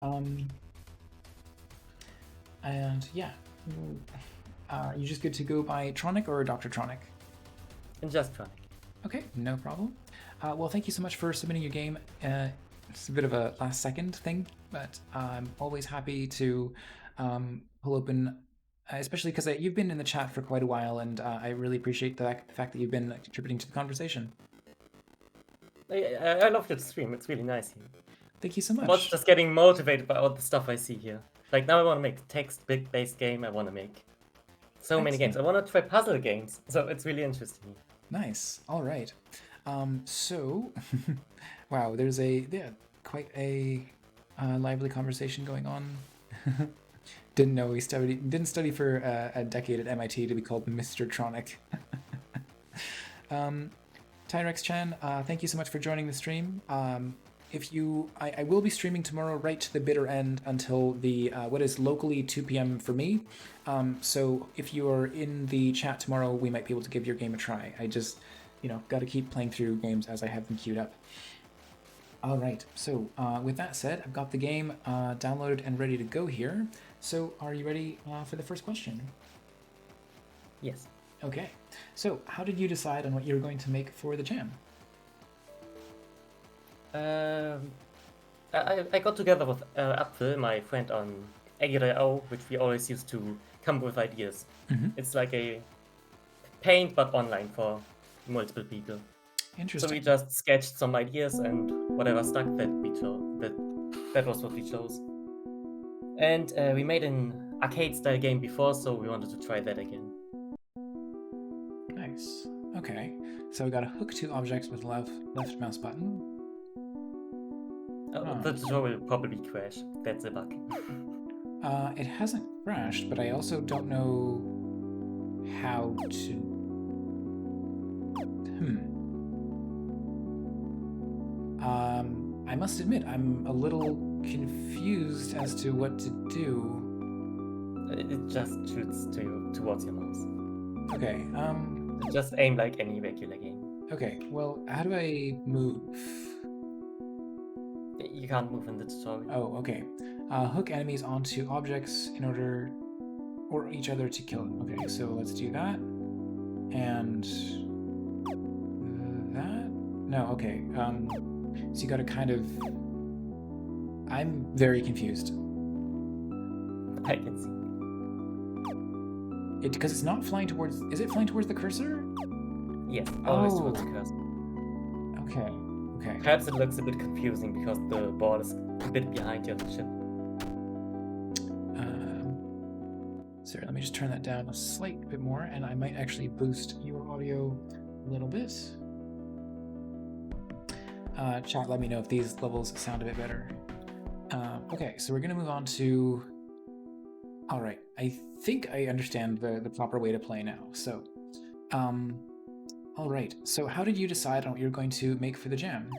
Um, and yeah, you just good to go by Tronic or Dr. Tronic? And just try. Okay, no problem. Well, thank you so much for submitting your game. It's a bit of a last second thing, but I'm always happy to pull open, especially because you've been in the chat for quite a while, and I really appreciate the fact that you've been contributing to the conversation. I love your stream. It's really nice here. Thank you so I was much. just getting motivated by all the stuff I see here. Like now I want to make a text-based game. I want to make so many games. I want to try puzzle games. So it's really interesting. Nice. All right. So, wow, there's quite a lively conversation going on. Didn't know didn't study for a decade at MIT to be called Mr. Tronic. Tyrex Chan, thank you so much for joining the stream. I will be streaming tomorrow right to the bitter end until the what is locally 2 p.m. for me. So if you are in the chat tomorrow, we might be able to give your game a try. I just, got to keep playing through games as I have them queued up. All right. So with that said, I've got the game downloaded and ready to go here. So are you ready for the first question? Yes. Okay. So how did you decide on what you were going to make for the jam? I got together with Apfel, my friend on Egg.io, which we always use to come up with ideas. Mm-hmm. It's like a paint, but online for multiple people. Interesting. So we just sketched some ideas, and whatever stuck, that was what we chose. And we made an arcade-style game before, so we wanted to try that again. Nice. Okay. So we got to hook two objects with left mouse button. The tutorial will probably crash. That's a bug. It hasn't crashed, but I also don't know how to... I must admit, I'm a little confused as to what to do. It just shoots towards your mouse. Okay, Just aim like any regular game. Okay, well, how do I move? You can't move in the tutorial. Oh, okay. Hook enemies onto objects in order... or each other to kill them. Okay, so let's do that. And... that? No, okay. So you gotta kind of... I'm very confused. I can see. Because it's not flying towards... Is it flying towards the cursor? Yes, always towards the cursor. Okay, okay. Perhaps it looks a bit confusing because the ball is a bit behind your ship. Sorry, let me just turn that down a slight bit more, and I might actually boost your audio a little bit. Chat, let me know if these levels sound a bit better. Okay, so we're gonna move on to... All right, I think I understand the proper way to play now. So, all right. So how did you decide on what you're going to make for the jam?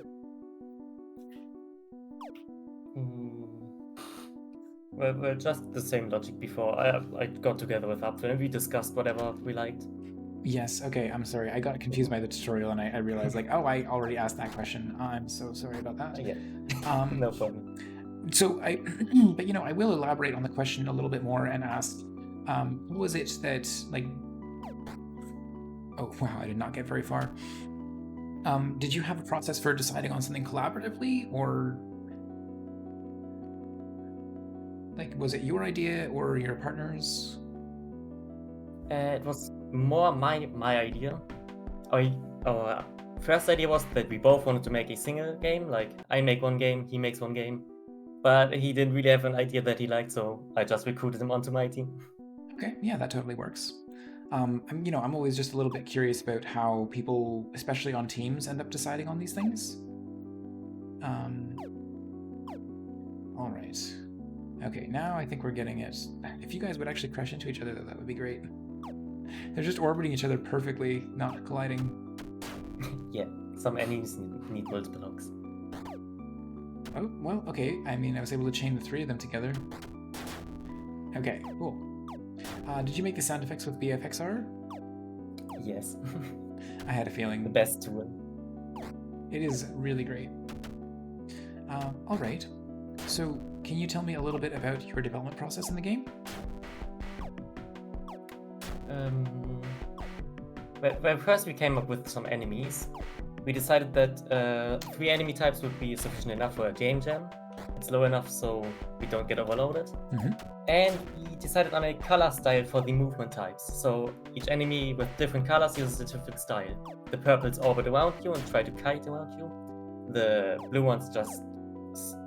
Well, just the same logic before. I got together with Apfel and we discussed whatever we liked. Yes, okay, I'm sorry. I got confused by the tutorial and I realized like, oh, I already asked that question. I'm so sorry about that. Yeah, no problem. So but I will elaborate on the question a little bit more and ask, what was it that, like, oh, wow, I did not get very far. Did you have a process for deciding on something collaboratively, or, like, was it your idea or your partner's? It was more my idea. Our first idea was that we both wanted to make a single game, like I make one game, he makes one game. But he didn't really have an idea that he liked, so I just recruited him onto my team. Okay, yeah, that totally works. I'm always just a little bit curious about how people, especially on teams, end up deciding on these things. All right. Okay, now I think we're getting it. If you guys would actually crash into each other, that would be great. They're just orbiting each other perfectly, not colliding. Yeah, some enemies need multiple hooks. Oh, well, okay. I mean, I was able to chain the three of them together. Okay, cool. Did you make the sound effects with VFXR? Yes. I had a feeling. The best tool. It is really great. All right. So, can you tell me a little bit about your development process in the game? Well, first we came up with some enemies. We decided that 3 enemy types would be sufficient enough for a game jam. It's low enough so we don't get overloaded. Mm-hmm. And we decided on a color style for the movement types. So each enemy with different colors uses a different style. The purples orbit around you and try to kite around you. The blue ones just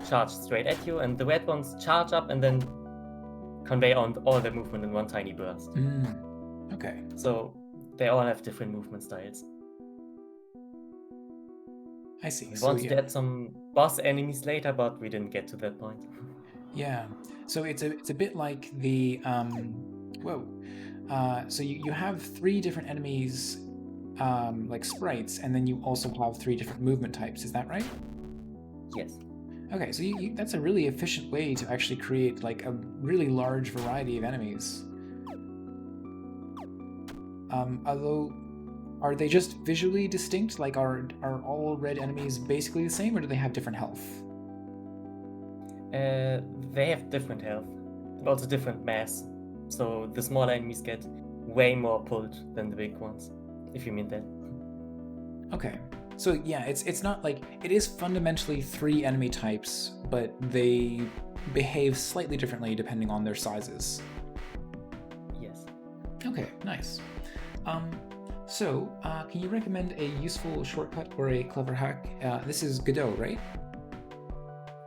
charge straight at you, and the red ones charge up and then convey on all their movement in one tiny burst. Okay. So they all have different movement styles. I see. We wanted to add some boss enemies later, but we didn't get to that point. Yeah. So it's a bit like the so you have 3 different enemies, like sprites, and then you also have 3 different movement types. Is that right? Yes. Okay, so that's a really efficient way to actually create like a really large variety of enemies. Although, are they just visually distinct? Like, are all red enemies basically the same, or do they have different health? They have different health, and also different mass. So the smaller enemies get way more pulled than the big ones, if you mean that. Okay. So yeah, it's not like, it is fundamentally 3 enemy types, but they behave slightly differently depending on their sizes. Yes. Okay, nice. So can you recommend a useful shortcut or a clever hack? This is Godot, right?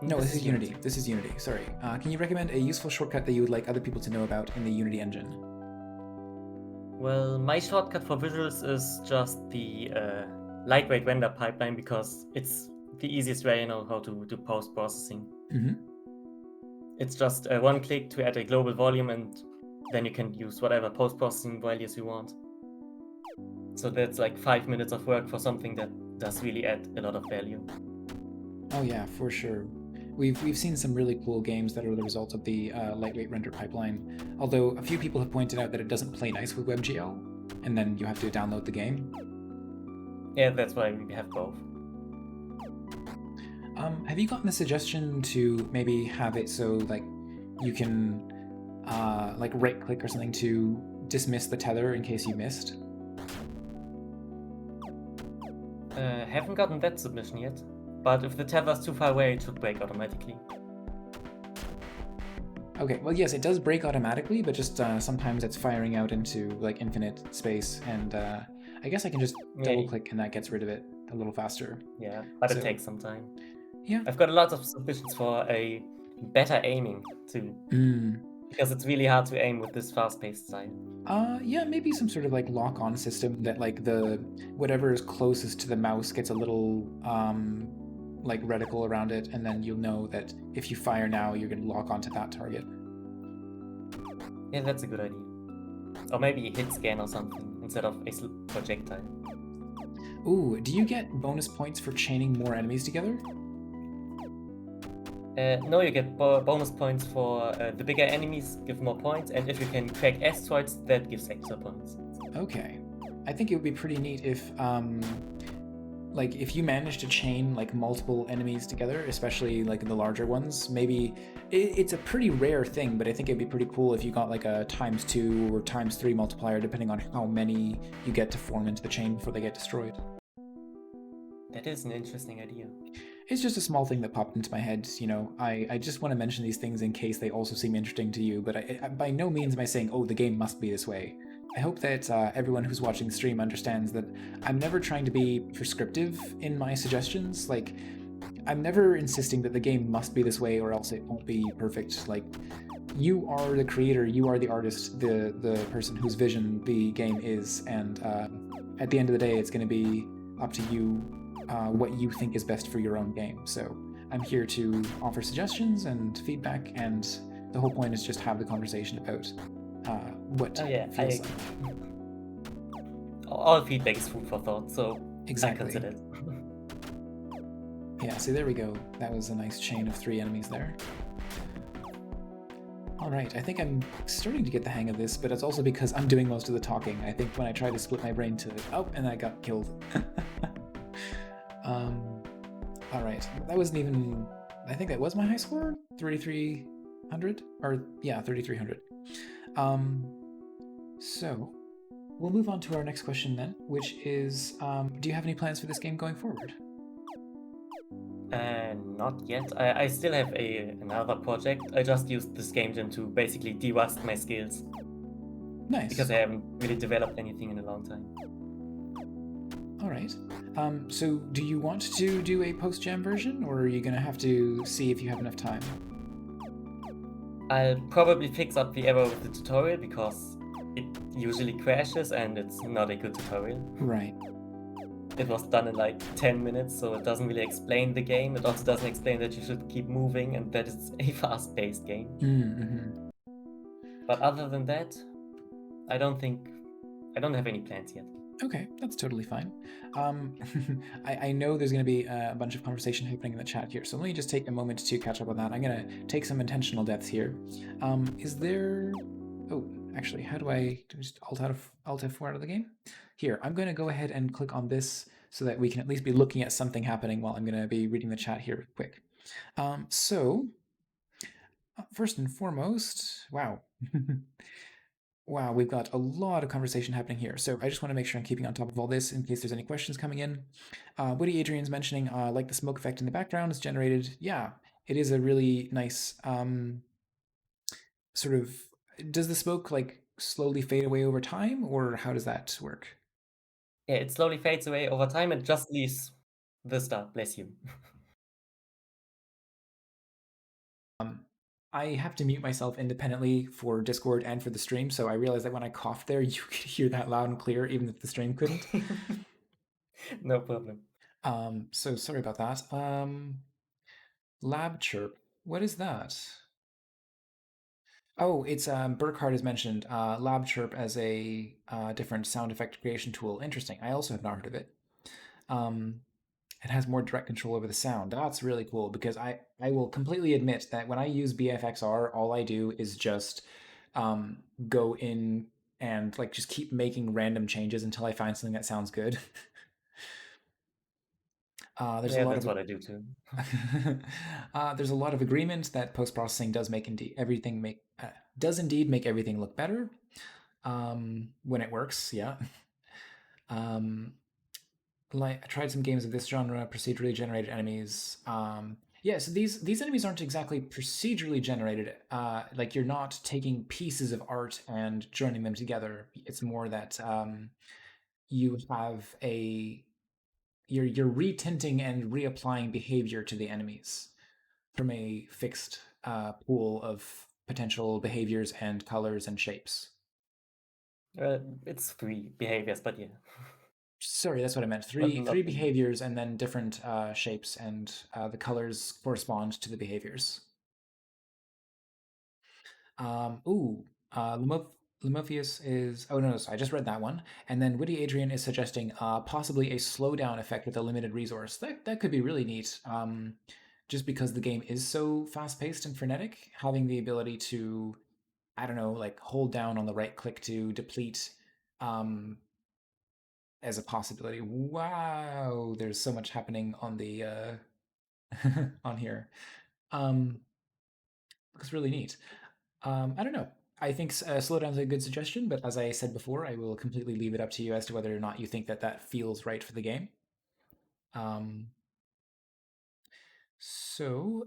No, this is Unity. This is Unity, sorry. Can you recommend a useful shortcut that you would like other people to know about in the Unity engine? Well, my shortcut for visuals is just the lightweight render pipeline, because it's the easiest way I know how to do post-processing. Mm-hmm. It's just one click to add a global volume, and then you can use whatever post-processing values you want. So that's like 5 minutes of work for something that does really add a lot of value. Oh yeah, for sure. We've seen some really cool games that are the result of the lightweight render pipeline, although a few people have pointed out that it doesn't play nice with WebGL, and then you have to download the game. Yeah, that's why we have both. Have you gotten a suggestion to maybe have it so like you can like right click or something to dismiss the tether in case you missed? Haven't gotten that submission yet, but if the tether's too far away, it should break automatically. Okay, well yes, it does break automatically, but just sometimes it's firing out into like infinite space, and I guess I can just double click and that gets rid of it a little faster. Yeah, but it takes some time. Yeah. I've got a lot of submissions for a better aiming too, because it's really hard to aim with this fast-paced style. Yeah, maybe some sort of like lock-on system that like the whatever is closest to the mouse gets a little like reticle around it, and then you'll know that if you fire now, you're going to lock onto that target. Yeah, that's a good idea. Or maybe a hit scan or something instead of a projectile. Ooh, do you get bonus points for chaining more enemies together? No, you get bonus points for the bigger enemies, give more points, and if you can crack asteroids, that gives extra points. Okay. I think it would be pretty neat if like if you manage to chain like multiple enemies together, especially like the larger ones. Maybe it's a pretty rare thing, but I think it'd be pretty cool if you got like a ×2 or ×3 multiplier, depending on how many you get to form into the chain before they get destroyed. That is an interesting idea. It's just a small thing that popped into my head. You know, I just want to mention these things in case they also seem interesting to you, but I by no means am I saying, oh, the game must be this way. I hope that everyone who's watching the stream understands that I'm never trying to be prescriptive in my suggestions. Like, I'm never insisting that the game must be this way or else it won't be perfect. Like, you are the creator, you are the artist, the person whose vision the game is, and at the end of the day, it's going to be up to you what you think is best for your own game. So I'm here to offer suggestions and feedback, and the whole point is just have the conversation about what feels like. All feedback is food for thought, so exactly. I consider it. Yeah, see, there we go. That was a nice chain of 3 enemies there. Alright, I think I'm starting to get the hang of this, but it's also because I'm doing most of the talking. I think when I try to split my brain to, and I got killed. Alright, that wasn't even I think that was my high score, 3,300, or yeah, 3,300. Um, so we'll move on to our next question then, which is, do you have any plans for this game going forward? Not yet. I still have another project. I just used this game jam to basically de-rust my skills because Nice. I haven't really developed anything in a long time. All right. So do you want to do a post-jam version, or are you gonna have to see if you have enough time? I'll probably fix up the error with the tutorial because it usually crashes and it's not a good tutorial. Right. It was done in like 10 minutes, so it doesn't really explain the game. It also doesn't explain that you should keep moving and that it's a fast-paced game. Mm-hmm. But other than that, I don't have any plans yet. Okay, that's totally fine. I know there's going to be a bunch of conversation happening in the chat here, so let me just take a moment to catch up on that. I'm going to take some intentional depths here. Is there... Oh, actually, how do I just Alt F4 out of the game? Here, I'm going to go ahead and click on this so that we can at least be looking at something happening while I'm going to be reading the chat here quick. First and foremost, wow. Wow, we've got a lot of conversation happening here. So I just want to make sure I'm keeping on top of all this in case there's any questions coming in. Woody Adrian's mentioning, like the smoke effect in the background is generated. Yeah, it is a really nice sort of. Does the smoke like slowly fade away over time, or how does that work? Yeah, it slowly fades away over time and just leaves the start. Bless you. I have to mute myself independently for Discord and for the stream, so I realized that when I coughed there, you could hear that loud and clear, even if the stream couldn't. No problem. So sorry about that. Lab chirp. What is that? Oh, it's Burkhardt has mentioned Lab Chirp as a different sound effect creation tool. Interesting. I also have not heard of it. Um, it has more direct control over the sound. That's really cool because I will completely admit that when I use BFXR, all I do is just go in and like just keep making random changes until I find something that sounds good. There's a Yeah, lot that's of what I do too. there's a lot of agreement that post processing does make indeed everything make does indeed make everything look better when it works. Yeah. Um, like I tried some games of this genre, procedurally generated enemies. Yeah, so these enemies aren't exactly procedurally generated. Like you're not taking pieces of art and joining them together. It's more that you have a you're retinting and reapplying behavior to the enemies from a fixed pool of potential behaviors and colors and shapes. It's 3 behaviors, but yeah. Sorry, that's what I meant. Not Three really. behaviors and then different shapes, and the colors correspond to the behaviors. Ooh, Lumophius is. Oh no, so I just read that one. And then Witty Adrian is suggesting possibly a slowdown effect with a limited resource. That could be really neat. Just because the game is so fast paced and frenetic, having the ability to, I don't know, like hold down on the right click to deplete um, as a possibility. Wow, there's so much happening on the on here. Um, looks really neat. I don't know. I think slowdown's a good suggestion, but as I said before, I will completely leave it up to you as to whether or not you think that that feels right for the game. Um,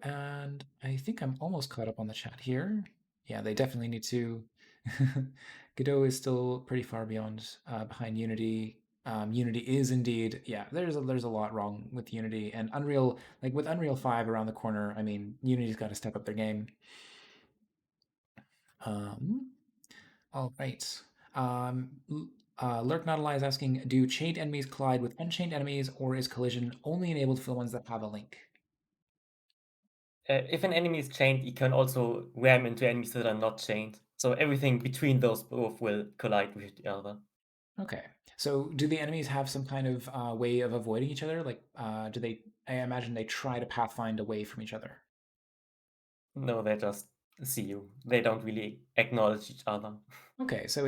and I think I'm almost caught up on the chat here. Yeah, they definitely need to. Godot is still pretty far behind Unity. Unity is indeed, yeah. There's a lot wrong with Unity and Unreal. Like with Unreal 5 around the corner, I mean, Unity's got to step up their game. Um, all right. Um, Lurk Nautilai is asking, do chained enemies collide with unchained enemies, or is collision only enabled for the ones that have a link? If an enemy is chained, you can also ram into enemies that are not chained. So everything between those both will collide with the other. Okay. So do the enemies have some kind of way of avoiding each other? Like, do they? I imagine they try to pathfind away from each other. No, they just see you. They don't really acknowledge each other. Okay, so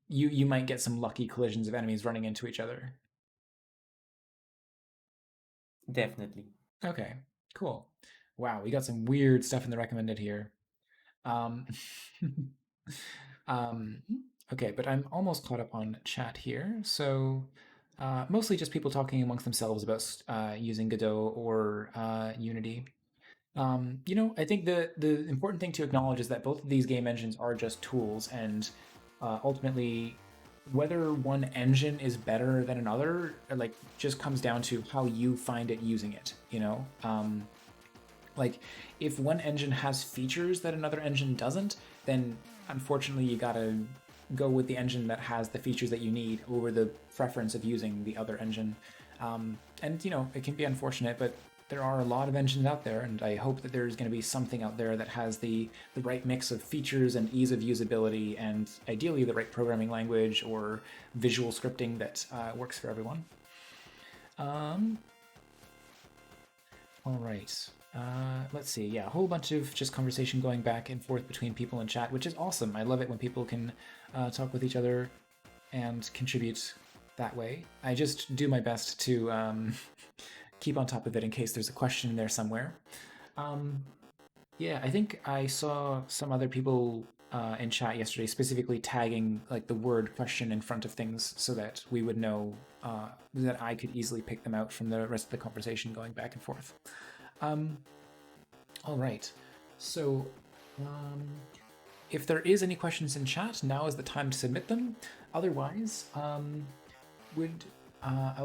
you might get some lucky collisions of enemies running into each other. Definitely. Okay, cool. Wow, we got some weird stuff in the recommended here. Um, um, okay, but I'm almost caught up on chat here. So mostly just people talking amongst themselves about using Godot or Unity. I think the important thing to acknowledge is that both of these game engines are just tools, and ultimately, whether one engine is better than another, like, just comes down to how you find it using it. Like, if one engine has features that another engine doesn't, then unfortunately you gotta go with the engine that has the features that you need over the preference of using the other engine. And it can be unfortunate, but there are a lot of engines out there, and I hope that there's going to be something out there that has the right mix of features and ease of usability, and ideally the right programming language or visual scripting that works for everyone. All right. Let's see. Yeah, a whole bunch of just conversation going back and forth between people in chat, which is awesome. I love it when people can talk with each other and contribute that way. I just do my best to keep on top of it in case there's a question in there somewhere. Yeah, I think I saw some other people in chat yesterday specifically tagging like the word question in front of things so that we would know that I could easily pick them out from the rest of the conversation going back and forth. All right. So, if there is any questions in chat, now is the time to submit them. Otherwise, I'll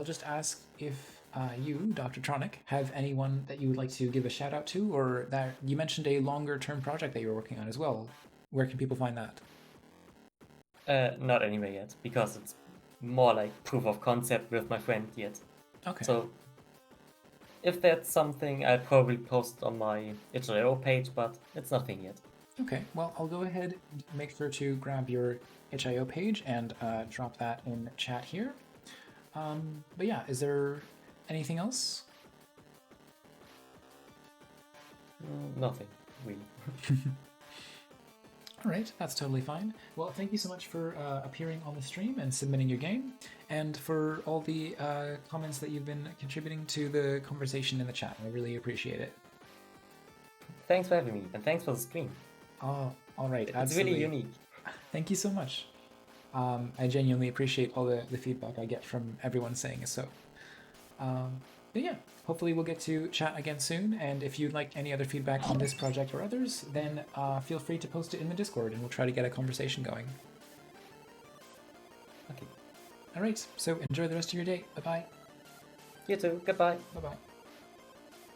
just ask if you, Dr. Tronic, have anyone that you would like to give a shout out to, or that you mentioned a longer term project that you're working on as well. Where can people find that? Not anywhere yet, because it's more like proof of concept with my friend yet. Okay. So if that's something, I'll probably post on my itch.io page, but it's nothing yet. Okay, well, I'll go ahead and make sure to grab your itch.io page and drop that in chat here. But yeah, is there anything else? Nothing, really. All right, that's totally fine. Well, thank you so much for appearing on the stream and submitting your game, and for all the comments that you've been contributing to the conversation in the chat. I really appreciate it. Thanks for having me, and thanks for the stream. Oh, all right. It's Absolutely. really unique. Thank you so much. I genuinely appreciate all the feedback I get from everyone saying so. But yeah, hopefully we'll get to chat again soon. And if you'd like any other feedback on this project or others, then feel free to post it in the Discord, and we'll try to get a conversation going. Okay. All right. So enjoy the rest of your day. Bye-bye. You too. Goodbye. Bye-bye.